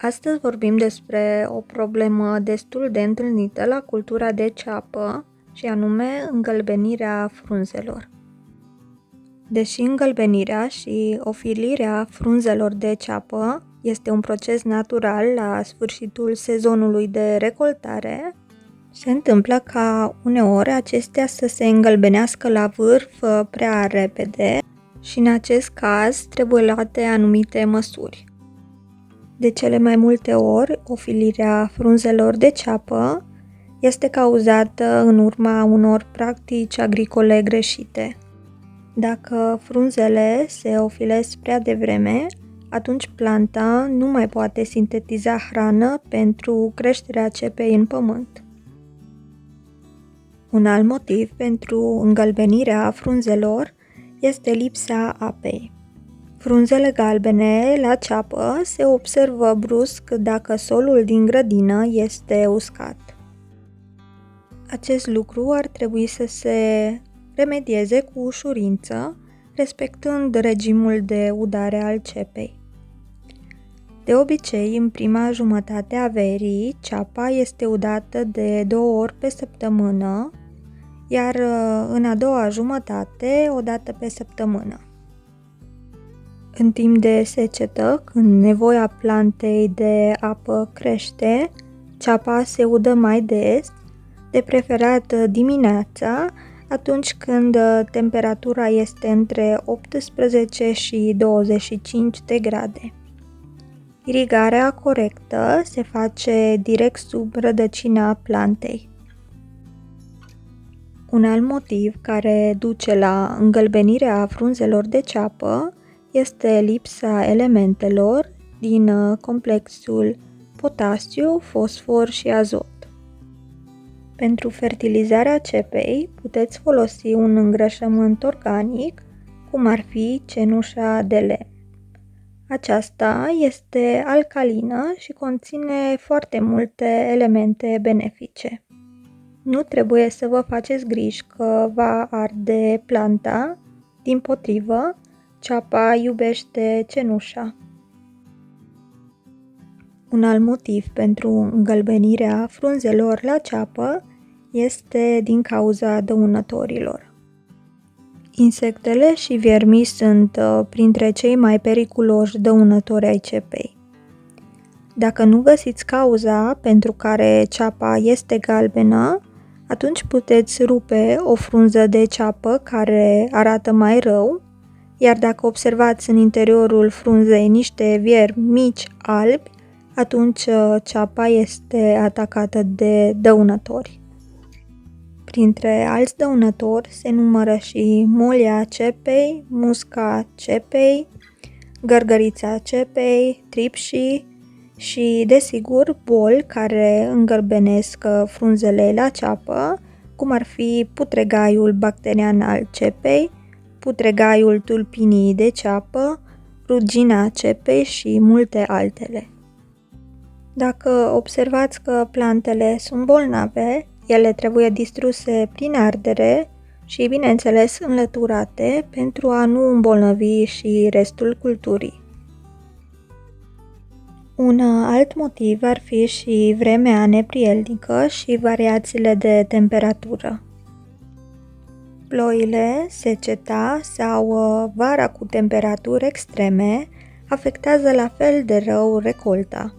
Astăzi vorbim despre o problemă destul de întâlnită la cultura de ceapă, și anume îngălbenirea frunzelor. Deși îngălbenirea și ofilirea frunzelor de ceapă este un proces natural la sfârșitul sezonului de recoltare, se întâmplă ca uneori acestea să se îngălbenească la vârf prea repede și în acest caz trebuie luate anumite măsuri. De cele mai multe ori, ofilirea frunzelor de ceapă este cauzată în urma unor practici agricole greșite. Dacă frunzele se ofilesc prea devreme, atunci planta nu mai poate sintetiza hrană pentru creșterea cepei în pământ. Un alt motiv pentru îngălbenirea frunzelor este lipsa apei. Frunzele galbene la ceapă se observă brusc dacă solul din grădină este uscat. Acest lucru ar trebui să se remedieze cu ușurință, respectând regimul de udare al cepei. De obicei, în prima jumătate a verii, ceapa este udată de 2 ori pe săptămână, iar în a doua jumătate, o dată pe săptămână. În timp de secetă, când nevoia plantei de apă crește, ceapa se udă mai des, de preferat dimineața, atunci când temperatura este între 18 și 25 de grade. Irigarea corectă se face direct sub rădăcina plantei. Un alt motiv care duce la îngălbenirea frunzelor de ceapă este lipsa elementelor din complexul potasiu, fosfor și azot. Pentru fertilizarea cepei puteți folosi un îngrășământ organic, cum ar fi cenușa de lemn. Aceasta este alcalină și conține foarte multe elemente benefice. Nu trebuie să vă faceți griji că va arde planta, dimpotrivă, ceapa iubește cenușa. Un alt motiv pentru îngălbenirea frunzelor la ceapă este din cauza dăunătorilor. Insectele și viermii sunt printre cei mai periculoși dăunători ai cepei. Dacă nu găsiți cauza pentru care ceapa este galbenă, atunci puteți rupe o frunză de ceapă care arată mai rău, iar dacă observați în interiorul frunzei niște viermi mici albi, atunci ceapa este atacată de dăunători. Printre alți dăunători se numără și molia cepei, musca cepei, gărgărița cepei, tripșii și, desigur, boli care îngălbenesc frunzele la ceapă, cum ar fi putregaiul bacterian al cepei, putregaiul tulpinii de ceapă, rugina cepei și multe altele. Dacă observați că plantele sunt bolnave, ele trebuie distruse prin ardere și, bineînțeles, înlăturate pentru a nu îmbolnăvi și restul culturii. Un alt motiv ar fi și vremea neprielnică și variațiile de temperatură. Ploile, seceta sau vara cu temperaturi extreme afectează la fel de rău recolta.